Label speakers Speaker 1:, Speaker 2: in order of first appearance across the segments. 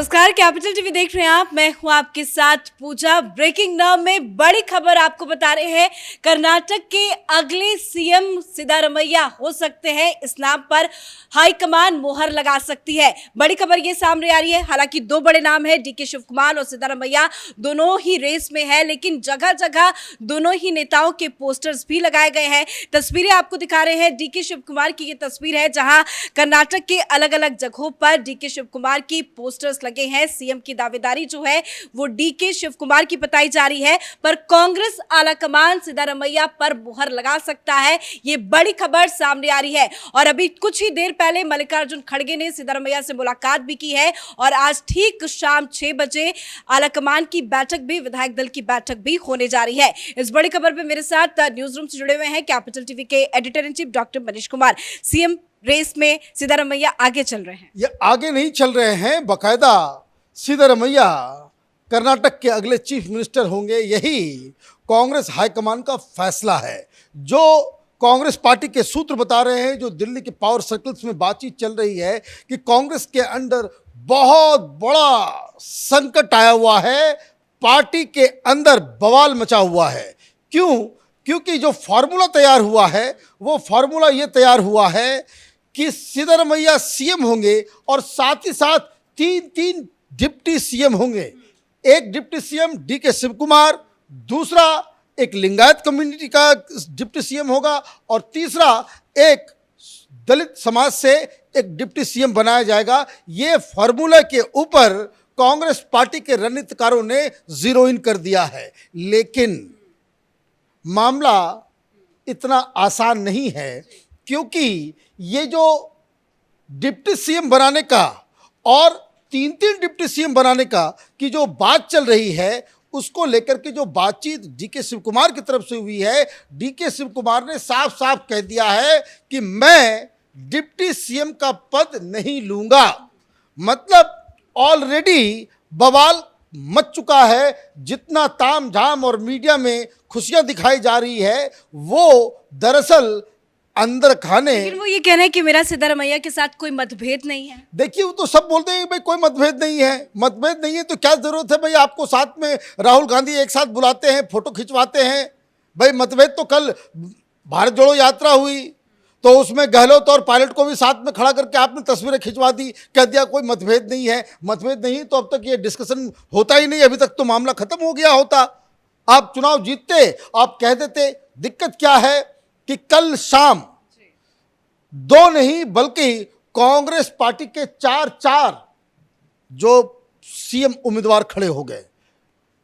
Speaker 1: नमस्कार, capital TV देख रहे हैं आप। मैं हूं आपके साथ पूजा। ब्रेकिंग नाउ में बड़ी खबर आपको बता रहे हैं। कर्नाटक के अगले सीएम सिद्धारमैया हो सकते हैं। इस नाम पर हाईकमान मोहर लगा सकती है। बड़ी खबर ये सामने आ रही है। हालांकि दो बड़े नाम है, डीके शिव कुमार और सिद्धारमैया, दोनों ही रेस में है, लेकिन जगह जगह दोनों ही नेताओं के पोस्टर्स भी लगाए गए हैं। तस्वीरें आपको दिखा रहे हैं। डीके शिव कुमार की ये तस्वीर है, जहां कर्नाटक के अलग अलग जगहों पर डीके शिव कुमार की पोस्टर्स लगे हैं। सीएम की दावेदारी जो है वो डीके शिव कुमार की बताई जा रही है, पर कांग्रेस आलाकमान सिद्धारमैया पर मुहर लगा सकता है। ये बड़ी खबर सामने आ रही है। और अभी कुछ ही देर पहले मल्लिकार्जुन खड़गे ने सिद्धारमैया से मुलाकात भी की है और आज ठीक शाम 6 बजे आलाकमान की बैठक भी, विधायक दल की बैठक भी होने जा रही है। इस बड़ी खबर पर मेरे साथ न्यूज रूम से जुड़े हुए हैं कैपिटल टीवी के editor in chief doctor Manish Kumar. CM race में सिद्धारमैया आगे चल रहे हैं।
Speaker 2: ये आगे नहीं चल रहे हैं, बकायदा सिद्धारमैया कर्नाटक के अगले चीफ मिनिस्टर होंगे। यही कांग्रेस हाईकमान का फैसला है। जो कांग्रेस पार्टी के सूत्र बता रहे हैं, जो दिल्ली के पावर सर्कल्स में बातचीत चल रही है कि कांग्रेस के अंदर बहुत बड़ा संकट आया हुआ है, पार्टी के अंदर बवाल मचा हुआ है। क्यों? क्योंकि जो फार्मूला तैयार हुआ है, वो फार्मूला ये तैयार हुआ है कि सिद्धारमैया सीएम होंगे और साथ ही साथ तीन डिप्टी सीएम होंगे। एक डिप्टी सीएम डीके शिव कुमार, दूसरा एक लिंगायत कम्युनिटी का डिप्टी सीएम होगा और तीसरा एक दलित समाज से एक डिप्टी सीएम बनाया जाएगा। ये फार्मूला के ऊपर कांग्रेस पार्टी के रणनीतिकारों ने जीरो इन कर दिया है। लेकिन मामला इतना आसान नहीं है, क्योंकि ये जो डिप्टी सीएम बनाने का और तीन डिप्टी सीएम बनाने का की जो बात चल रही है, उसको लेकर के जो बातचीत डीके शिव कुमार की तरफ से हुई है, डीके शिव कुमार ने साफ साफ कह दिया है कि मैं डिप्टी सीएम का पद नहीं लूंगा। मतलब ऑलरेडी बवाल मच चुका है। जितना ताम झाम और मीडिया में खुशियां दिखाई जा रही है, वो दरअसल अंदर खाने।
Speaker 1: लेकिन वो ये कह रहे हैं कि मेरा सिद्धारमैया के साथ कोई मतभेद नहीं है।
Speaker 2: देखिए, वो तो सब बोलते हैं भाई कोई मतभेद नहीं है। मतभेद नहीं है तो क्या जरूरत है भाई, आपको साथ में राहुल गांधी एक साथ बुलाते हैं, फोटो खिंचवाते हैं। भाई मतभेद तो कल भारत जोड़ो यात्रा हुई तो उसमें गहलोत और पायलट को भी साथ में खड़ा करके आपने तस्वीरें खिंचवा दी, कह दिया कोई मतभेद नहीं है। मतभेद नहीं तो अब तक ये डिस्कशन होता ही नहीं, अभी तक तो मामला खत्म हो गया होता। आप चुनाव जीतते, आप कह देते। दिक्कत क्या है कि कल शाम दो नहीं बल्कि कांग्रेस पार्टी के चार जो सीएम उम्मीदवार खड़े हो गए।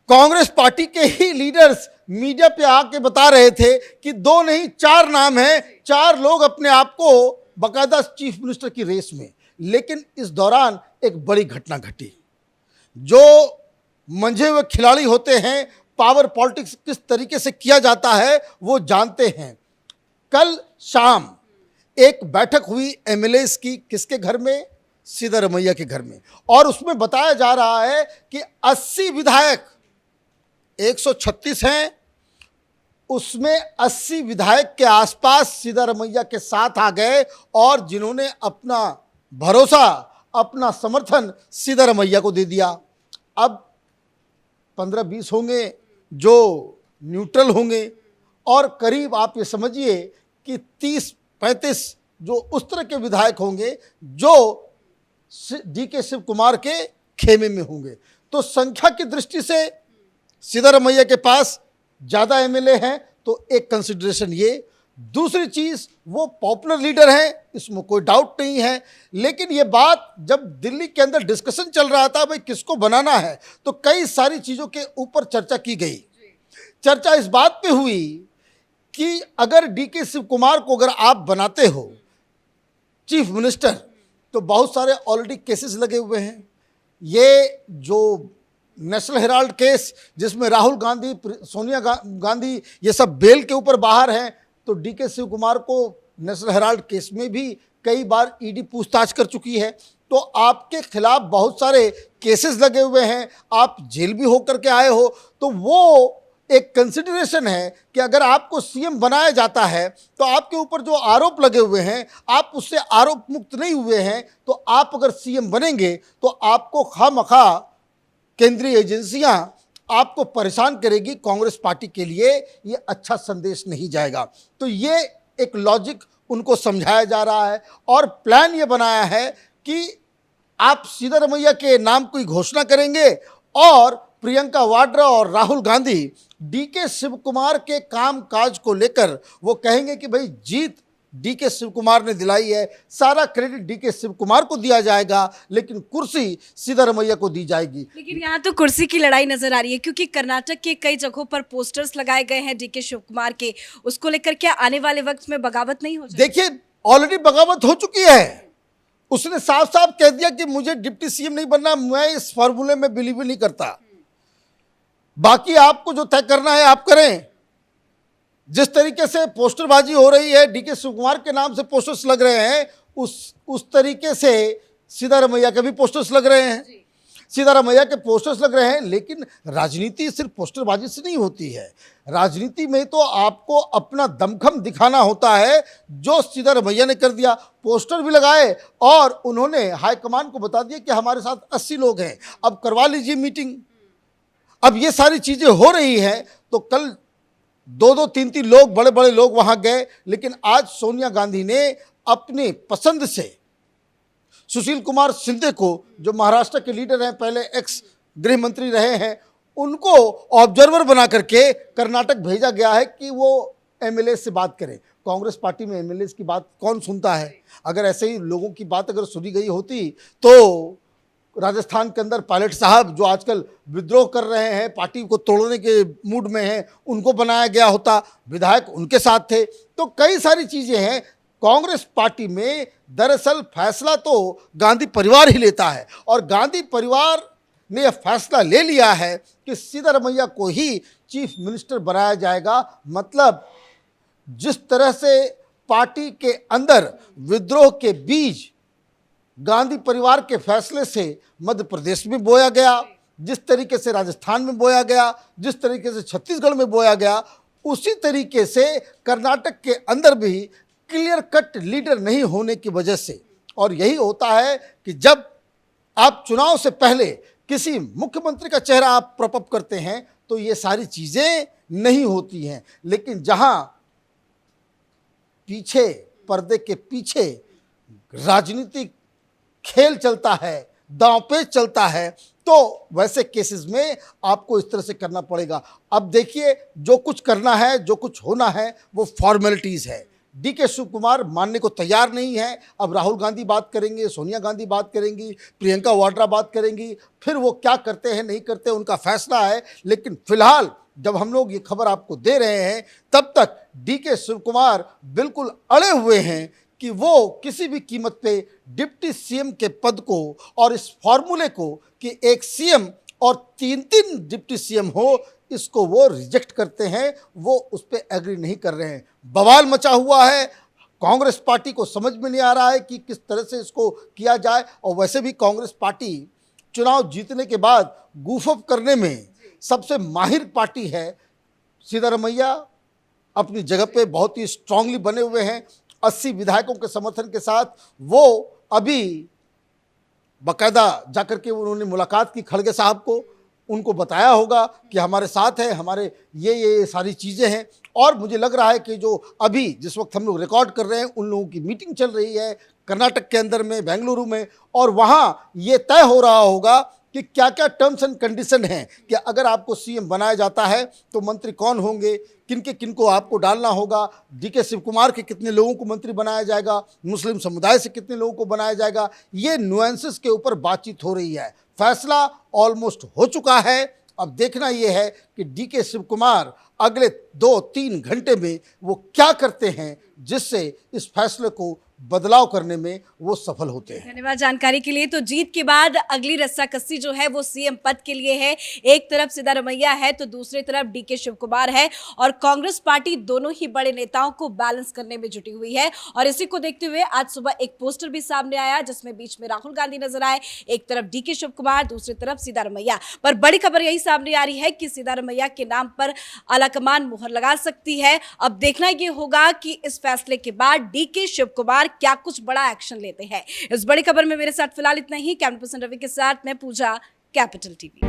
Speaker 2: कांग्रेस पार्टी के ही लीडर्स मीडिया पे आके बता रहे थे कि दो नहीं 4 नाम हैं, 4 लोग अपने आप को बाकायदा चीफ मिनिस्टर की रेस में। लेकिन इस दौरान एक बड़ी घटना घटी। जो मंझे हुए खिलाड़ी होते हैं, पावर पॉलिटिक्स किस तरीके से किया जाता है वो जानते हैं। कल शाम एक बैठक हुई एमएलएस की, किसके घर में? सिद्धारमैया के घर में। और उसमें बताया जा रहा है कि 80 विधायक, 136 हैं, उसमें 80 विधायक के आसपास सिद्धारमैया के साथ आ गए और जिन्होंने अपना भरोसा, अपना समर्थन सिद्धारमैया को दे दिया। अब 15-20 होंगे जो न्यूट्रल होंगे और करीब आप ये समझिए कि 30-35 जो उस तरह के विधायक होंगे जो डीके शिव कुमार के खेमे में होंगे। तो संख्या की दृष्टि से सिद्धारमैया के पास ज़्यादा एमएलए हैं, तो एक कंसिडरेशन ये। दूसरी चीज़, वो पॉपुलर लीडर हैं, इसमें कोई डाउट नहीं है। लेकिन ये बात जब दिल्ली के अंदर डिस्कशन चल रहा था भाई किसको बनाना है, तो कई सारी चीज़ों के ऊपर चर्चा की गई। चर्चा इस बात पे हुई कि अगर डीके शिव कुमार को अगर आप बनाते हो चीफ मिनिस्टर, तो बहुत सारे ऑलरेडी केसेस लगे हुए हैं। ये जो नेशनल हेराल्ड केस जिसमें राहुल गांधी, सोनिया गांधी ये सब बेल के ऊपर बाहर हैं, तो डीके शिव कुमार को नेशनल हेराल्ड केस में भी कई बार ईडी पूछताछ कर चुकी है। तो आपके खिलाफ बहुत सारे केसेस लगे हुए हैं, आप जेल भी होकर के आए हो, तो वो एक कंसिडरेशन है कि अगर आपको सीएम बनाया जाता है तो आपके ऊपर जो आरोप लगे हुए हैं, आप उससे आरोप मुक्त नहीं हुए हैं, तो आप अगर सीएम बनेंगे तो आपको खामखा केंद्रीय एजेंसियां आपको परेशान करेगी। कांग्रेस पार्टी के लिए ये अच्छा संदेश नहीं जाएगा। तो ये एक लॉजिक उनको समझाया जा रहा है और प्लान ये बनाया है कि आप सिद्धारमैया के नाम की घोषणा करेंगे और प्रियंका वाड्रा और राहुल गांधी डीके शिव कुमार के काम काज को लेकर वो कहेंगे कि भाई जीत डीके शिव कुमार ने दिलाई है, सारा क्रेडिट डीके शिव कुमार को दिया जाएगा, लेकिन कुर्सी सिद्धारमैया को दी जाएगी।
Speaker 1: लेकिन यहाँ तो कुर्सी की लड़ाई नजर आ रही है, क्योंकि कर्नाटक के कई जगहों पर पोस्टर्स लगाए गए हैं डीके शिव कुमार के। उसको लेकर क्या आने वाले वक्त में बगावत नहीं हो जाएगी?
Speaker 2: देखिए, ऑलरेडी बगावत हो चुकी है। उसने साफ साफ कह दिया कि मुझे डिप्टी सीएम नहीं बनना, मैं इस फॉर्मूले में बिलीव नहीं करता। बाकी आपको जो तय करना है आप करें। जिस तरीके से पोस्टरबाजी हो रही है, डीके शिव कुमार के नाम से पोस्टर्स लग रहे हैं, उस तरीके से सिद्धारमैया के भी पोस्टर्स लग रहे हैं, सिद्धारमैया के पोस्टर्स लग रहे हैं। लेकिन राजनीति सिर्फ पोस्टरबाजी से नहीं होती है। राजनीति में तो आपको अपना दमखम दिखाना होता है, जो सिद्धारमैया ने कर दिया। पोस्टर भी लगाए और उन्होंने हाईकमान को बता दिया कि हमारे साथ 80 लोग हैं, अब करवा लीजिए मीटिंग। अब ये सारी चीज़ें हो रही हैं, तो कल 2-2, 3-3 लोग, बड़े बड़े लोग वहाँ गए। लेकिन आज सोनिया गांधी ने अपनी पसंद से सुशील कुमार शिंदे को, जो महाराष्ट्र के लीडर हैं, पहले एक्स गृह मंत्री रहे हैं, उनको ऑब्जर्वर बना करके कर्नाटक भेजा गया है कि वो एमएलए से बात करें। कांग्रेस पार्टी में एमएलए की बात कौन सुनता है? अगर ऐसे ही लोगों की बात अगर सुनी गई होती तो राजस्थान के अंदर पायलट साहब, जो आजकल विद्रोह कर रहे हैं, पार्टी को तोड़ने के मूड में हैं, उनको बनाया गया होता, विधायक उनके साथ थे। तो कई सारी चीज़ें हैं। कांग्रेस पार्टी में दरअसल फैसला तो गांधी परिवार ही लेता है और गांधी परिवार ने यह फैसला ले लिया है कि सिद्धारमैया को ही चीफ मिनिस्टर बनाया जाएगा। मतलब जिस तरह से पार्टी के अंदर विद्रोह के बीज गांधी परिवार के फैसले से मध्य प्रदेश में बोया गया, जिस तरीके से राजस्थान में बोया गया, जिस तरीके से छत्तीसगढ़ में बोया गया, उसी तरीके से कर्नाटक के अंदर भी क्लियर कट लीडर नहीं होने की वजह से। और यही होता है कि जब आप चुनाव से पहले किसी मुख्यमंत्री का चेहरा आप प्रॉपअप करते हैं तो ये सारी चीज़ें नहीं होती हैं। लेकिन जहां पीछे, पर्दे के पीछे राजनीतिक खेल चलता है, दांवपेच चलता है, तो वैसे केसेस में आपको इस तरह से करना पड़ेगा। अब देखिए, जो कुछ करना है, जो कुछ होना है, वो फॉर्मेलिटीज़ है। डीके शिव कुमार मानने को तैयार नहीं है। अब राहुल गांधी बात करेंगे, सोनिया गांधी बात करेंगी, प्रियंका वाड्रा बात करेंगी, फिर वो क्या करते हैं नहीं करते उनका फैसला है। लेकिन फिलहाल जब हम लोग ये खबर आपको दे रहे हैं, तब तक डीके शिव कुमार बिल्कुल अड़े हुए हैं कि वो किसी भी कीमत पे डिप्टी सीएम के पद को और इस फॉर्मूले को कि एक सीएम और 3-3 डिप्टी सीएम हो, इसको वो रिजेक्ट करते हैं, वो उस पर एग्री नहीं कर रहे हैं। बवाल मचा हुआ है। कांग्रेस पार्टी को समझ में नहीं आ रहा है कि किस तरह से इसको किया जाए। और वैसे भी कांग्रेस पार्टी चुनाव जीतने के बाद गूफअप करने में सबसे माहिर पार्टी है। सिद्धारमैया अपनी जगह पे बहुत ही स्ट्रांगली बने हुए हैं। 80 विधायकों के समर्थन के साथ वो अभी बाकायदा जाकर के उन्होंने मुलाकात की खड़गे साहब को, उनको बताया होगा कि हमारे साथ है, हमारे ये सारी चीज़ें हैं। और मुझे लग रहा है कि जो अभी जिस वक्त हम लोग रिकॉर्ड कर रहे हैं, उन लोगों की मीटिंग चल रही है कर्नाटक के अंदर में, बेंगलुरु में, और वहाँ ये तय हो रहा होगा कि क्या क्या टर्म्स एंड कंडीशन हैं कि अगर आपको सीएम बनाया जाता है तो मंत्री कौन होंगे, किनको आपको डालना होगा, डीके शिव कुमार के कितने लोगों को मंत्री बनाया जाएगा, मुस्लिम समुदाय से कितने लोगों को बनाया जाएगा। ये नुएंसेस के ऊपर बातचीत हो रही है। फैसला ऑलमोस्ट हो चुका है। अब देखना यह है कि डीके शिव कुमार अगले 2-3 घंटे में वो क्या करते हैं, जिससे इस फैसले को बदलाव करने में वो सफल होते हैं।
Speaker 1: धन्यवाद जानकारी के लिए। तो जीत के बाद अगली रस्साकसी जो है वो सीएम पद के लिए है। एक तरफ सिद्धारमैया है तो दूसरी तरफ डीके शिव कुमार है और कांग्रेस पार्टी दोनों ही बड़े नेताओं को बैलेंस करने में जुटी हुई है। और इसी को देखते हुए आज सुबह एक पोस्टर भी सामने आया जिसमें बीच में राहुल गांधी नजर आए, एक तरफ डीके शिव कुमार, दूसरी तरफ सिद्धारमैया। पर बड़ी खबर यही सामने आ रही है कि सिद्धारमैया के नाम पर आलाकमान मुहर लगा सकती है। अब देखना ये होगा कि इस फैसले के बाद डीके शिव कुमार क्या कुछ बड़ा एक्शन लेते हैं। इस बड़ी खबर में मेरे साथ फिलहाल इतना ही। कैमरा पर्सन रवि के साथ मैं पूजा, कैपिटल टीवी।